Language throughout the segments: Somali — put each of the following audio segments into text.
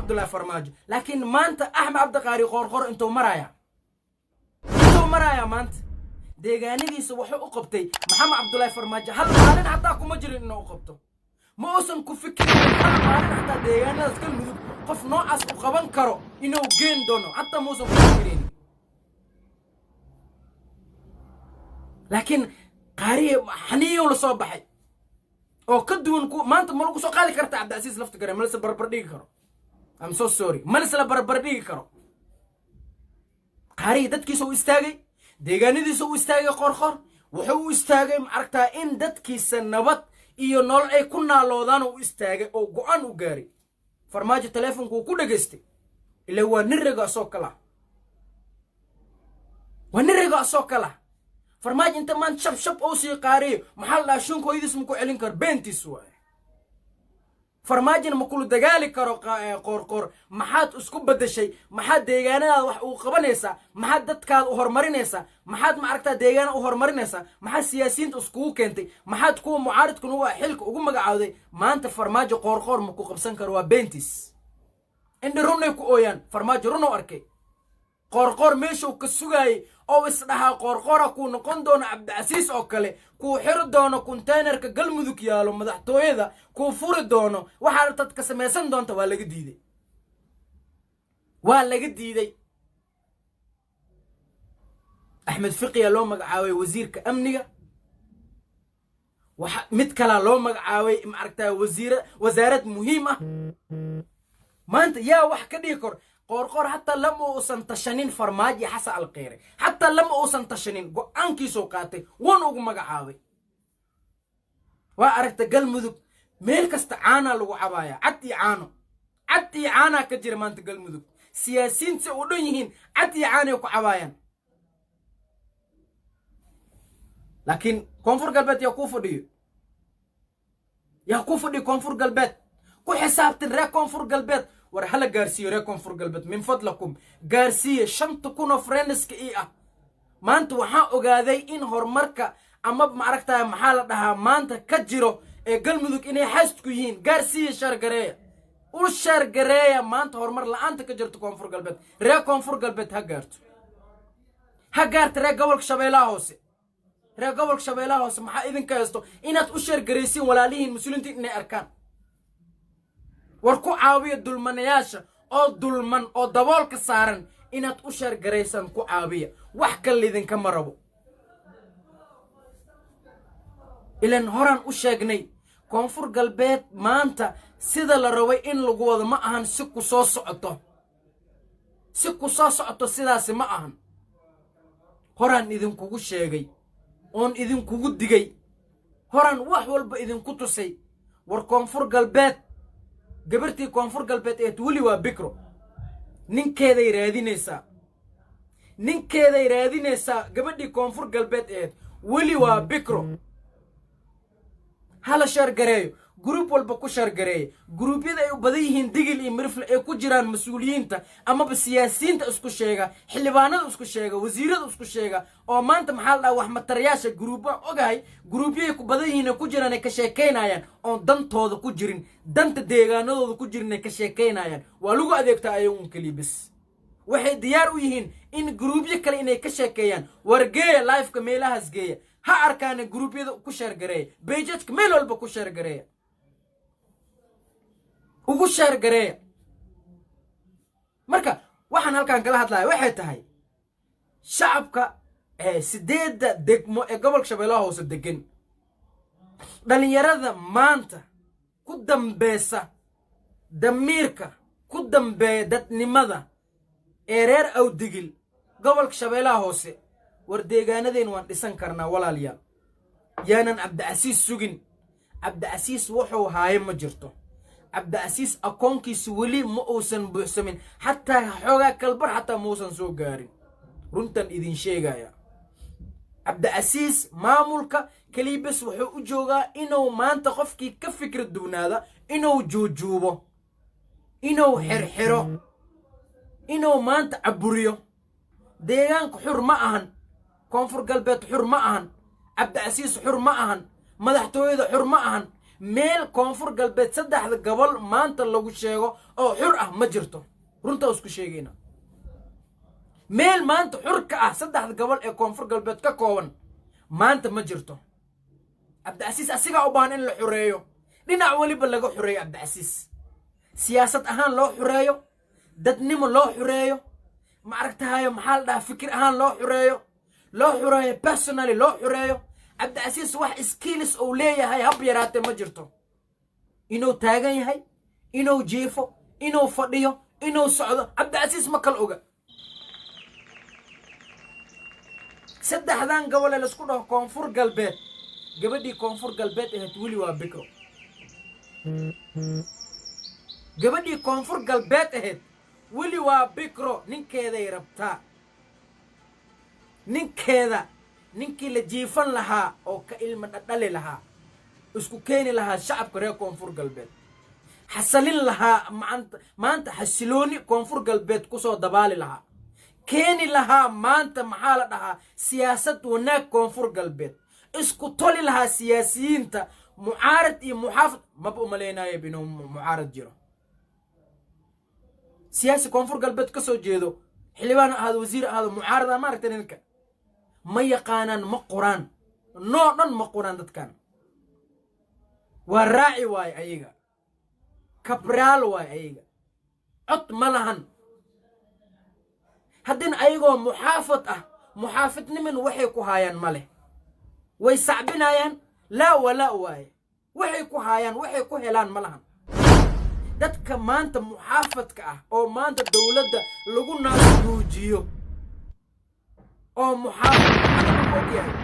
عبد الله فرماجو لكن ما أنت أحمد عبد القاري قرقر أنتو مرايا ما أنت ديغاني دي سوحو أقبتي محمد عبد الله فرماجو هل مالين حتى أكو مجري إنه أقبته ما أوسن كفكر هل مالين حتى ديغاني أسكن مدوب قف نوعس وقبان كارو إنه جين دونو حتى ما أوسن كفكرين لكن قاري حنيو لصوبحي أو كدون ما أنت ملوك سو قالي كرت عبد العزيز لفت كريم ملس بربرديك كرو I'm so sorry ملس بربرديك كرو قاري دتكي سو استاغي ديغاني دي سو استاغي قرقر وحو استاغي معركتا إن دتكي سنبت إيو نول أي كنا لودان و استاغي أو قوان و غاري فرماجة تليفون كو دقستي اللي هو نرقا سوكلا ونرقا سوكلا فرماج انت ما شب اوسي قاري محل لا شنكو يدس مكو علين كر بنتي سواي فرماج ما كل دغالي كرو قور maxaad isku badashay maxaad deegaanada wax u qabanaysa maxaad dadkaad u hormarinaysa maxaad ma aragtaa deegaana u hormarinaysa maxaad siyaasiyiinta isku keentay maxaad kuwa mucaaridkuna waa xilka ugu magacawday maanta farmaajo qoor ma ku qabsan karo waa bentis indha runay ku ooyaan farmaajo runo arkay qoor meeshu ka sugay oo isdhaha qoorqora ku noqon doona Cabdicasiis oo kale ku xiro doono containerka galmudug yaalo madaxtooyada ku furi doono waxa dad ka sameeysan doonta waa laga diiday Ahmed Fiqiya loo magacaabay wasiirka amniga waxa mid kala loo magacaabay ma aragtaa wasaarad muhiim ah maanta yaa wax ka dhigi kor قرقر حتى لما أوصل تشنين فرماجي حسا القيري حتى لما أوصل تشنين قانكي سوقاتي وانوغ مقعاوي واركت قل مذوب ميلك استعانا لغو عبايا عدي عانا كجير مانت قل مذوب سياسين سعوديين عدي عانا يكو عبايا لكن كونفور قلبات يكوفو دي كونفور قلبات كو حسابت الرا كونفور قلبات ورحلة جارسية ريكون فرقلبت من فضلكم جارسية شنط تكونوا فرينسك إيه ما أنت وحا أقاذي إن هرمركا أما بمعركتها محالة لها ما أنت كجيرو قل مذوك إني حاستكو يهين جارسية شارقرية والشارقرية ما أنت هرمر لا أنت كجير تكون فرقلبت ريكون فرقلبت هقارت ريقولك شبيلا هوسي محا إذن كايستو إنات أشارقريسين ولا ليهن مسؤولين إني أركان warku caawiyo dulmanayaasha oo dulman oo daboolka saaran inaad u sheer gareysan ku caawiya wax kale idin ka marabo ilan horan u sheegnay koonfur galbeed maanta sida la rabay in lagu wado ma ahan si ku soo socoto sidaas ma ahan horan idin kugu sheegay oon idin kugu digay horan wax walba idin ku tusay war koonfur galbeed gabartii koonfur galbeed ee wali waa bikro ninkeeda raadinaysa gabadhii koonfur galbeed ee wali waa bikro hala shar gareeyo group walba ku shar gareeyo groupyada ay u badan yihiin digil iyo mirfle ay ku jiraan mas'uuliyiinta ama siyaasiyiinta isku sheega xildhibaanada isku sheega wasiirada isku sheega oo maanta maxaa la wax matarayaasha groupa ogahay groupyada ku badan yihiin ku jiraan ay ka sheekeynayaan oo dantooda ku jirin danta deegaanadooda ku jirin ay ka sheekeynayaan waa lagu adeegtaa ayagu kalibis waxay diyaar u yihiin in groupyo kale inay ka sheekeeyaan wargeeya live-ka meelahaas geeya ha arkaan groupyada ku share gareeya page-ka meel walba ku share gareeya ugu share gareeya marka waxaan halkaan kala hadlayaa waxay tahay shacabka sideeda degmo ee gobolka Shabeellaha Hoose degan dhalinyarada maanta ku dambeesa damiirka ku dambeeya dadnimada ee reer Awdigil gobolka Shabeellaha Hoose war deegaanadeen waan dhisan karnaa walaaliyaal yaanan Cabdicasiis sugin Cabdicasiis wuxuu haaye ma jirto Cabdicasiis akoonkiisa wali ma uusan buuxsamin hatta xoogaa kalbar hatta ma uusan soo gaarin runtan idin sheegaya Cabdicasiis maamulka kalibis wuxuu u joogaa inuu maanta qofkii ka fikir duunaada inuu joojuubo inuu xirxiro inuu maanta caburiyo deegaanka xur ma ahan koonfur galbeed xur ma ahan Cabdicasiis xur ma ahan madaxtooyada xur ma ahan meel koonfur galbeed saddexda gobol maanta lagu sheego oo xur ah ma jirto runta isku sheegayna meel maanta xur ka ah saddexda gobol ee koonfur galbeed ka kooban maanta ma jirto cabdicasiis asigaa u baahan in la xureeyo dhinac waliba laga xureeyo cabdicasiis siyaasad ahaan loo xureeyo dadnimo loo xureeyo ma aragtahayo maxaa la dhahaa fikir ahaan loo xureeyo personally loo xureeyo cabdicasiis wax skills uu leeyahay hab yaraatee ma jirto inuu taagan yahay inuu jiifo inuu fadhiyo inuu socdo cabdicasiis ma kala oga saddexdan gobol ee laisku dhaho koonfur galbeed gabadhii koonfur galbeed ahayd weli waa bikro gabadhii koonfur galbeed ahayd weli waa bikro ninkeeday rabtaa ninkeeda ninkii la jiifan lahaa oo ka ilma dhadhali lahaa isku keeni lahaa shacabka reer koonfur galbeed xasalin lahaa maanta xasilooni koonfur galbeed kusoo dabaali lahaa keeni lahaa maanta maxaa la dhahaa siyaasad wanaag koonfur galbeed isku toli lahaa siyaasiyiinta mucaarad iyo muxaafid maba umalaynaaya inuu mucaarad jiro siyaasi koonfur galbeed ka soo jeedo xildhibaan ahaado wasiir ahaado mucaarada maaragtay ninka ma yaqaanaan ma qoraan noo dhan ma qoraan dadkan waa raaci waaye ayaga kabraal waaye ayaga cod ma lahan haddin ayagoo muxaafid ah muxaafidnimin waxay ku haayaan ma leh way sacbinayaan laa walaa waaye waxay ku haayaan waxay ku helaan ma lahan dadka maanta muxaafadka ah oo maanta dowladda lagu naasnuujiyo oo muxaafad og yahay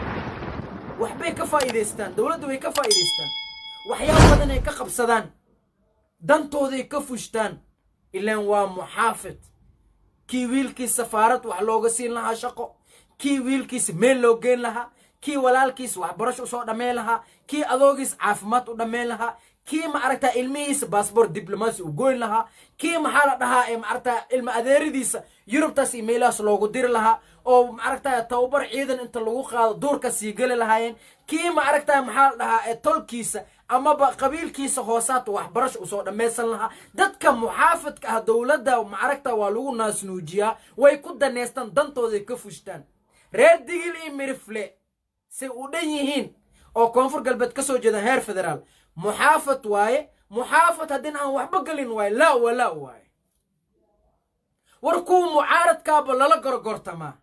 waxbay ka faa'iidaystaan dowladda way ka faa'iidaystaan waxyaabo badan ay ka qabsadaan dantooday ka fushtaan ilaan waa muxaafid kii wiilkiis safaarad wax looga siin lahaa shaqo kii wiilkiis meel loo geyn lahaa kii walaalkiis waxbarasho usoo dhammayn lahaa kii adoogiis caafimaad u dhammayn lahaa kii ma aragtaa ilmihiisa baasboort diblomaasi u goyn lahaa kii maxaa la dhahaa ee ma aragtaa ilma adeeridiisa yurubtaas iyo meelahaas loogu diri lahaa oo ma aragtaa tababar ciidan inta lagu qaado duurka sii geli lahaayeen kii ma aragtaa maxaa la dhahaa ee tolkiisa amaba qabiilkiisa hoosaata waxbarasho usoo dhammaysan lahaa dadka muxaafidka ah dowladda ma aragtaa waa lagu naasnuujiyaa way ku daneystaan dantooday ka fushtaan reer digil iyo mirifle say u dhan yihiin oo koonfur galbeed ka soo jeedaan heer federaal محافظ واي محافظ هدين عن وحبقلين واي لا ولا واي وركو معارض كابل لا قرقرتما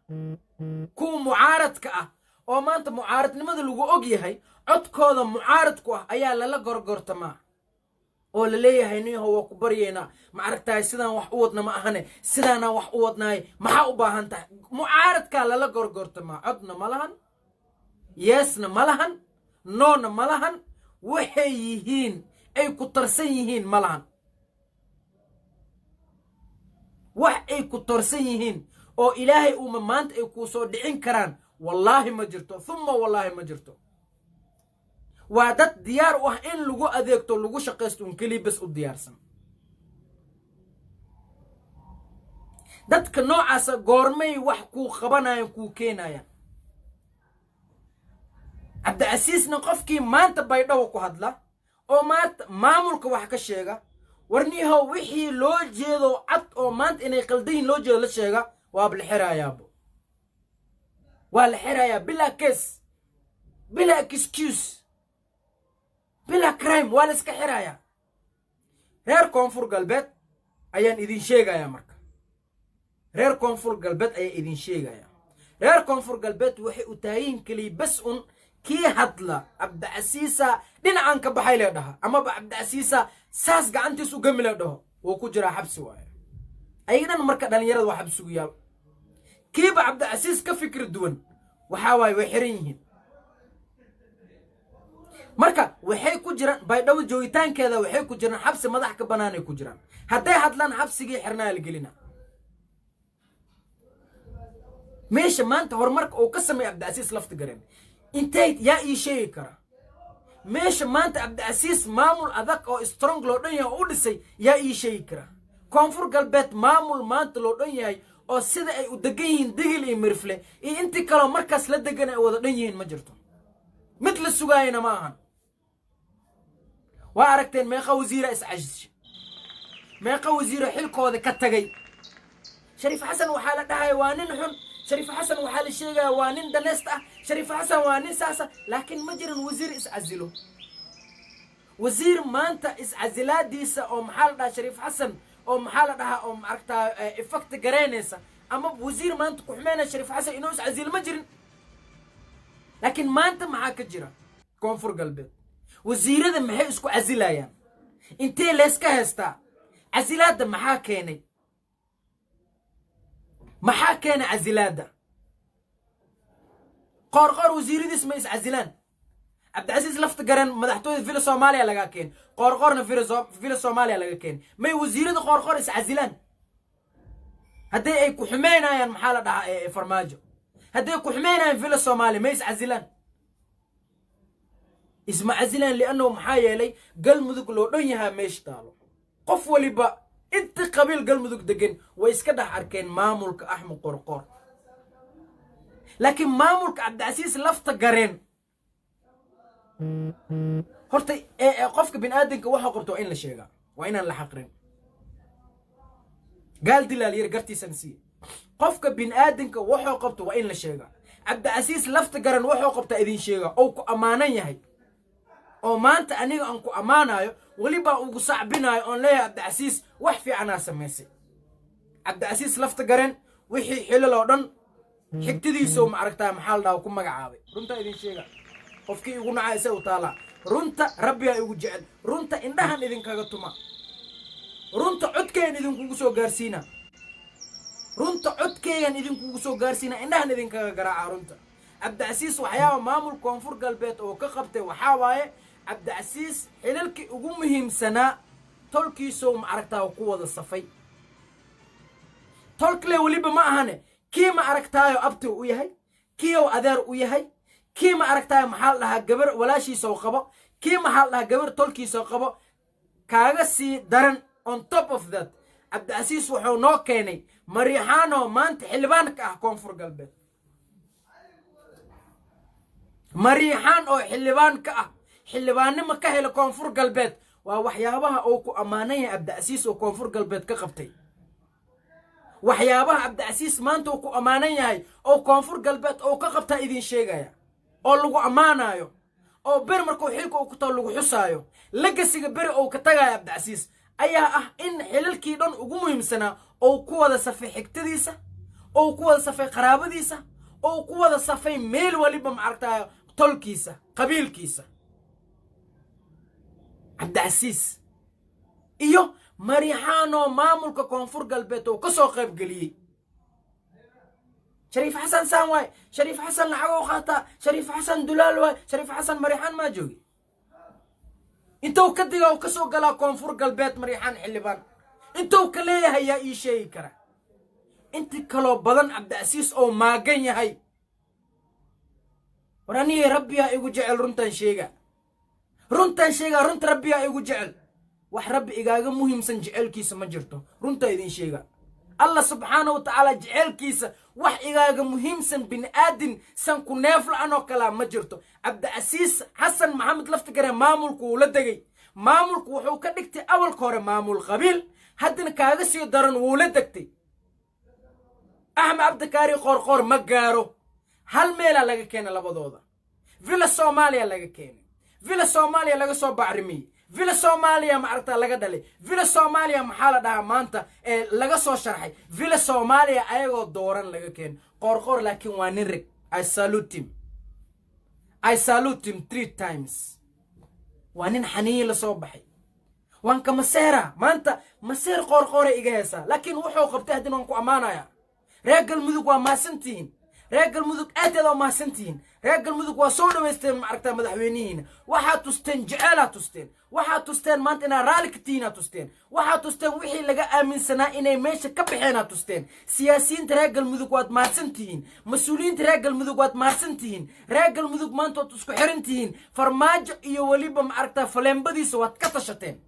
كو معارض كأ او ما انت معارض لماذا لغو اوغي هاي عدكوذا معارض كوه ايا لا قرقرتما او لليه هيني هو كبرينا معركتاي سيدان وحقوضنا ما اهاني سيدانا وحقوضناي محاوبا هانتا معارض كا لا قرقرتما عدنا ملهن يسنا ملهن نون ملهن waxay yihiin ay ku tarsan yihiin malahan wax ay ku tarsan yihiin oo ilaahay uma maanta ay ku soo dhicin karaan wallahi ma jirto thumma wallahi ma jirto waa dad diyaar u ah in lagu adeegto lagu shaqaysto un kaliya bas u diyaarsan dadka noocaas goormay wax ku qabanayaan ku keenayaan cabdicasiis qofkii maanta baydhabo ku hadla oo maanta maamulka wax ka sheega warniihow wixii loo jeedo cad oo maanta inay qaldayn loo jeedo la sheega waa la xirayaabo waa la xirayaa bila case bila excuse bila crime waa la iska xirayaa reer koonfur galbeed ayaan idin sheegayaa marka reer koonfur galbeed ayaa idin sheegayaa reer koonfur galbeed waxay u taayin kaliya bas un kii hadla cabdicasiisa dhinacan ka baxay leedhaha amaba cabdicasiisa saas gacantiis u gami leedhaho wuu ku jiraa xabsi waaye ayagana marka dhalinyarada waa xabsigu yaal kiiba cabdicasiis ka fikir duwan waxaa waaye way xiran yihiin marka waxay ku jiraan baydhabo joogitaankeeda waxay ku jiraan xabsi madax ka banaanay ku jiraan hadday hadlaan xabsigii xirnaa la gelina meesha maanta horumarka uu ka sameeyay cabdicasiis lafta gareen انتيت يا اي شيء كرا مش ما انت عبد العزيز مامول اذاك او سترونج لو دنيا اودسي يا اي شيء كرا كونفور قلبت مامول ما انت لو دنيا او سيده اي ودغين دغل اي مرفله اي انت كلو مركز لا دغنا ودا دنيين ما جرتو مثل السغاينا ما هان واركتين ميقا وزيرة اسعجش ميقا وزيرة حلكو كتغي شريف حسن وحالة دهاي وانين حن شريف حسن وحالة شيغا وانين دنستا شريف حسن وانين ساسا لكن مجرن وزير اسعزلو وزير ما انت اسعزلات ديسا او محال دا شريف حسن او محال دها او معركتا افكت قرينيسا اما وزير ما انت كحمينا شريف حسن انو اسعزل مجرن لكن ما انت معاك جرا كونفور قلبي وزير هذا محي اسكو عزلايا انتي ليسكا هستا عزلات محا كيني محا كان عزلات قرقر وزير دي اسمه عزلان عبد العزيز لفت قرن مدحتوه فيلا صوماليا لقا كين قرقرنا فيلا صوماليا لقا كين ما وزير ده قرقر عزلان هدي اي كحمينا يا محاله دها فرماجو هدي كحمينا فيلا صوماليا ما عزلان اسمه عزلان لانه محايا لي قل مذوق لو دنيها ميش تالو قف ولبا انت قبيل قل مذوق دقن ويسكده حركين مامولك احمد قرقر لكن مامولك عبد العزيز لفت قرن هرتي قفك بن ادنك waxa qabto in la sheega waa inaan la xaqrin قال دلال يرقرتي سنسي قفك بن ادنك waxa qabto waa in la sheega عبد العزيز لفت قرن waxa qabto idin sheega oo ku amaanan yahay oo maanta aniga aan ku amaanayo waliba ugu sacbinayo on leeyahay عبد العزيز wax fiican aa sameysay عبد العزيز لفت قرن wixii xilal oo dhan xigtidiisu ma aragtaa maxal daaw ku magacaabay runta idin sheega qofkii ugu nacaysa u taala runta rabbi ay ugu jecel runta indhahan idin kaga tuma runta codkeen idin kugu soo gaarsiina runta codkeen idin kugu soo gaarsiina indhahan idin kaga garaaca runta عبد العزيز waxyaabo maamul koonfur galbeed oo ka qabtay waxa waaye عبد العزيز xilalkii ugu muhiimsanaa tolkiisu ma aragtaa ku wada safay tolkle waliba ma ahane kii ma aragtaayo abti u yahay kii oo adeer u yahay كي ما أركتها محل لها جبر ولا شيء سوقبه كي محل لها جبر تلكي سوقبه كاغسي درن on top of that عبد العزيز وحو نوكيني مريحانو ما انت حلبانك احكم فر قلبي مريحان او حلبانك حلبان ما كهل كونفور قلبيت ووحيابها او كو امانيه عبد العزيز او كونفور قلبيت كقبتي وحيابها عبد العزيز ما انت كو امانيه او كونفور قلبيت او كقبتا idin sheegaya oo lagu amaanayo oo ber markuu xilku uu ku taw lagu xusaayo lagasiga ber oo ka tagay عبد العزيز ayaa ah in xilalkii dhan ugu muhiimsana oo ku wada safay xigtadiisa oo ku wada safay qaraabadiisa oo ku wada safay meel waliba ma aragtay tolkiisa qabiilkiisa عبد العزيز iyo marihano maamulka koonfur galbeed oo ka soo qayb galiyay شريف حسن سامواي شريف حسن لعقو خاطا شريف حسن دلال واي شريف حسن مريحان ما جوي انتو كدغا وكسو غلا كونفور قلبيت مريحان حلبان انتو كليه هيا اي شيء كره انت كلو بدن عبد العزيز او ماغن يحي وراني ربي ايغو جعل رنتان شيغا رنت ربي ايغو جعل wax rabbi igaaga muhiimsan jecelkiisa ma jirto runta idin sheega الله سبحانه وتعالى جعل كيسة وح إيجا مهمسن بن آدم سنكو نافل عنو كلام مجرته عبد العزيز حسن محمد لفتكره مامولكو ولدقي مامولكو وحو كدكتي أول كورة مامول قبيل هدن كاغسي درن ولدكتي أحمد عبد كاري قرقور مقارو هل ميلا لغا كينا لبضوضا فيلا الصوماليا لغا كينا فيلا الصوماليا لغا صوب بعرمي فيلا الصوماليا معركة لغا دالي فيلا الصوماليا محالة دها مانتا لغا سو شرحي فيلا الصوماليا ايغو دوران لغا كين قرقور لكن وانيرك I salute him 3 times وانين حنية لصوبحي وانك مسيرة مانتا مسير قرقور ايغيسا لكن وحو قبته دين وانكو امانا يا ريقل مذوق وما سنتين رجل مذوق أتلا وما سنتين رجل مذوق وصوله ويستن معركة مدحوينين واحد تستن جعلة تستن واحد تستن ما أنتنا رالك تينا تستن واحد تستن وحي لقى من سنة إني ماشي كبحنا تستن سياسيين رجل مذوق واد ما سنتين مسؤولين رجل مذوق واد ما سنتين رجل مذوق ما أنتوا تسكو حرنتين فرماج يوليب معركة فلان بدي سوات كتشتين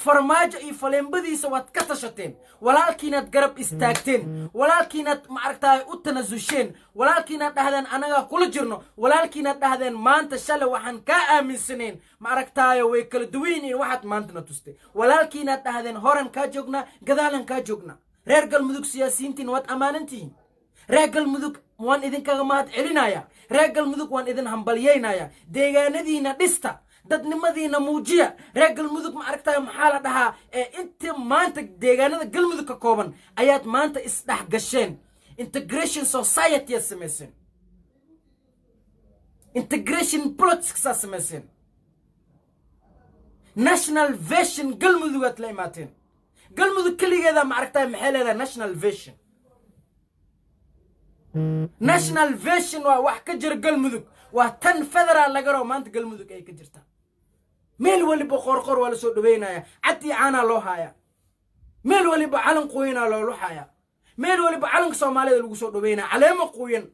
farmaajo iyo faleenbadiisa waad ka tashateen walaalkiinaad garab istaagteen walaalkiinaad maaragtaay u tanasusheen walaalkiinaad dhahdeen anaga kula jirno walaalkiinaad dhahdeen maanta shalay waxaan kaa aaminsaneen maaragtaay way kala duwan in waxaad maantana tustay walaalkiinaad dhahdeen horan kaa joognaa gadaalan kaa joognaa reer galmudug siyaasiyiintiin waad ammaanantihiin reer galmudug waan idinkaga mahad celinaya reer galmudug waan idin hambalyeynaya deegaanadiina dhista dadnimadiina muujiya reer galmudug ma aragtay maxaa la dhahaa inta maanta deegaanada galmudug ka kooban ayaad maanta isdhex gasheen integration society aad samayseen integration politics aad samayseen national vision galmudug aad la imaateen galmudug keligeeda ma aragtay maxay leedahay national vision national vision waa wax ka jira galmudug waa tan federal laga rabo maanta galmudug ay ka jirtaa meel waliba qorqor wala soo dhaweynaya cadi caana loo haya meel waliba calan qoyna loo luxaya meel waliba calanka Soomaaliyeed lagu soo dhaweynaya caleemo qoyan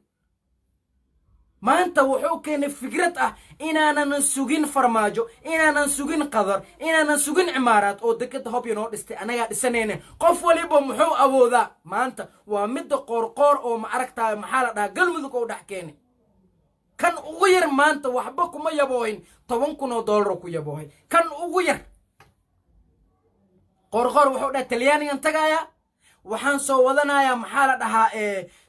maanta wuxuu keenay fikrad ah inaanan sugin farmaajo inaanan sugin qadar inaanan sugin imaaraad oo dekada hob inoo dhistay anaga dhisanayna qof waliba muxuu awoodaa maanta waa mid qorqor oo ma aragtay maxaa la dhahaa galmudug oo dhax keenay kan ugu yar maanta waxba kuma yaboohin $10,000 ku yaboohay kan ugu yar qorqor wuxuu dhahay Talyaanigan tagaya waxaan soo wadanayaa maxaa la dhahaa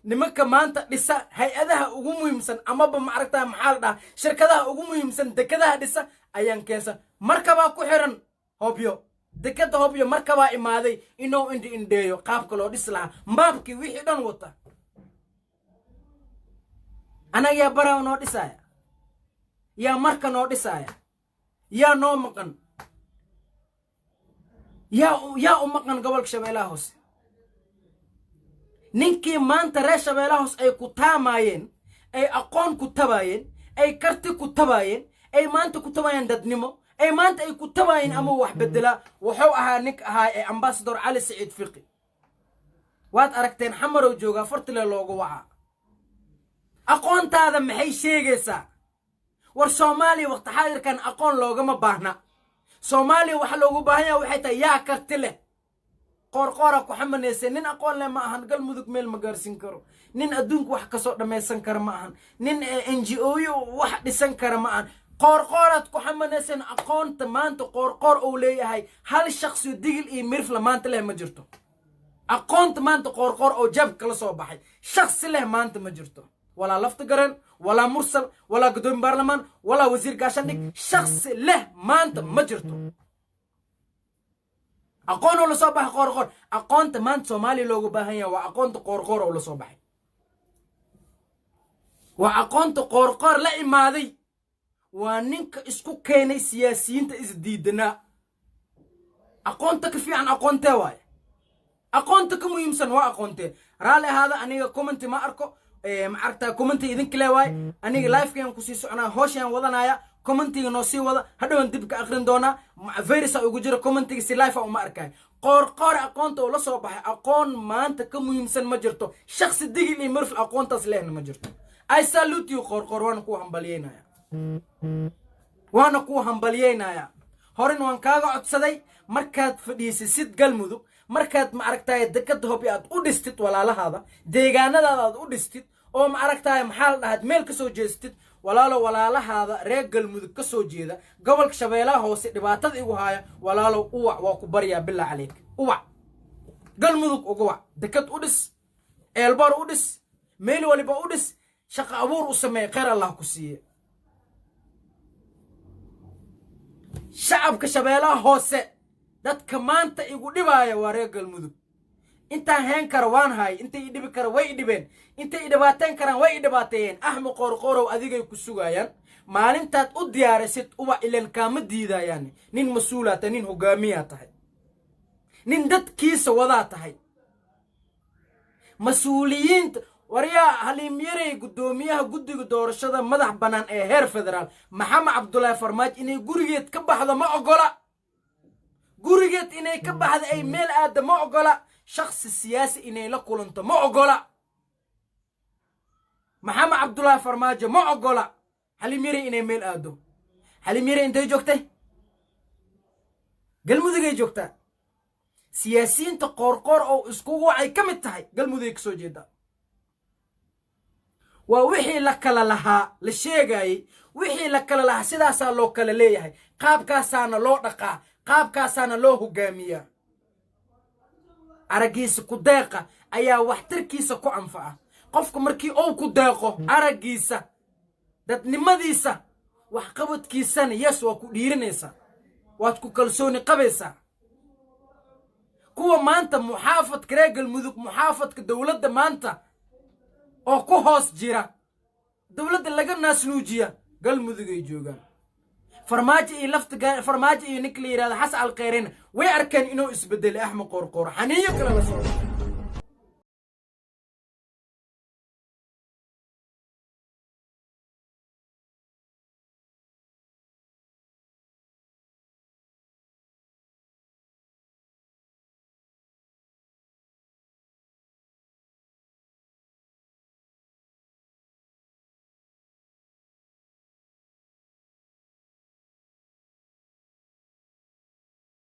nimanka maanta dhisa hay'adaha ugu muhiimsan amaba ma aragtaa maxaa la dhahaa shirkadaha ugu muhiimsan dekadaha dhisa ayaan keensan markaba ku xiran hobyo dekada hobyo markaba imaaday inuu indheeyo qaabka loo dhis lahaa maabkii wixii dhan wata anaga yaa bara noo dhisaya yaa marka noo dhisaya yaa noo maqan yaa u maqan gobolka Shabeellaha Hoose ninkii maanta reer Shabeellaha Hoose ay ku taamayeen ay aqoon ku tabayeen ay karti ku tabayeen ay maanta ku tabayeen dadnimo ay maanta ay ku tabayeen ama wax bedela wuxuu ahaa nink ahaa ambassador Ali Saciid Fiqi waad aragteen xamarow jooga fartile loogu waca aqoontaada maxay sheegaysaa war Soomaaliya waqti xaadirkan aqoon loogama baahna Soomaaliya waxa loogu baahan yahay waxay tahay yaa karti leh qorqora ku xamaneysay nin aqoon leh ma ahan galmudug meel ma gaarsin karo nin adduunka wax ka soo dhameysan kara ma ahan nin NGO wax dhisan kara ma ahan qorqorad ku xamaneysay aqoonta maanta qorqor oo leeyahay hal shakhsi digil iyo mirfla maanta leh ma jirto aqoonta maanta qorqor oo jab kala soo baxay shakhsi leh maanta ma jirto ولا لفت قرن ولا مرسل ولا قدوم برلمان ولا وزير قاشندك شخص له ما أنت مجرته أقون ولا صباح قرقر أقون تمان سومالي لوجو بهيا وأقون تقرقر ولا صباح وأقون تقرقر لا إمادي ونك إسكو كيني سياسيين تزديدنا أقون تكفي عن أقون تواي أقون تكمو يمسن وأقون ت رالي هذا أنا كومنت ما أركو معرفتا كومنتي إذن كلا واي أني لايف كيان كوسي سعنا هوشيان وضنايا كومنتي نوسي وضا هدوان دبك أخرين دونا فيروسا يوجد كومنتي سي لايف أو ماركاي قرقار أقونته ولا صباح أقون ما أنت كم يمسن مجرته شخص دقي اللي مرف أقون تصلين مجرته أي سالوت يو قرقار وانا كو همبلينا يا وانا كو همبلينا يا هورين وان كاغا عدسدي مركات فديسي سيد قلمدو مركات معركتاي دكد هوبيات ودستت ولا لهذا deegaanadaad u dhistid oo ma aragtaay maxal dhaad meel ka soo jeestid walaalo walaalahaada reer galmudug ka soo jeeda gobolka Shabeellaha Hoose dhibaatada igu haya walaalo uwac waa ku bariya bilaa caleek uwac galmudug ugu wac dekad u dhis eelbar u dhis meel waliba u dhis shaqo abuur u sameey khayr Allah ku siiye shacabka Shabeellaha Hoose dadka maanta igu dhibaaya waa reer galmudug inta heen kara waan hay inta i dhibi kara way dhibeen inta i dhibaateen karaan way dhibaateen ahmu qorqorow adigay ku sugayaan maalintaad u diyaarisid uba ilan kaama diidayaan nin mas'uulata nin hogaamiya tahay nin dadkiisa wada tahay mas'uuliyiinta wariya halim yaray gudoomiyaha guddiga doorashada madax banaan ee heer federaal Maxamed Cabdullaahi Farmaajo inay gurigeed ka baxdo ma ogola gurigeed inay ka baxdo ay meel aad ma ogola شخص سياسي إني لكل أنت ما أقوله محمد عبد الله فرماجة ما أقوله حلي ميري إني ميل آدو حلي ميري أنت جوكته galmudugay joogtaa siyaasiyiinta qoorqoor oo iskugu wacay ka mid tahay galmudugay ka soo jeeda waa wixii la kala lahaa la sheegayay wixii la kala lahaa sidaasaa loo kala leeyahay qaabkaasaana loo dhaqaa qaabkaasaana loo hogaamiyaa aragiisa ku deeqa ayaa waxtarkiisa ku anfaca qofka markii uu ku deeqo aragiisa dadnimadiisa wax qabadkiisana yes waa ku dhiirinaysaa waad ku kalsooni qabaysaa kuwa maanta muxaafadka reer galmudug muxaafadka dowladda maanta oo ku hoos jira dowladda laga naasnuujiya galmudugay joogaan farmaajo iyo lafta farmaajo iyo ninka la yiraahdo xasan alqeyrina way arkeen inuu isbedelay axmed qoorqoor xaniyo kale la soo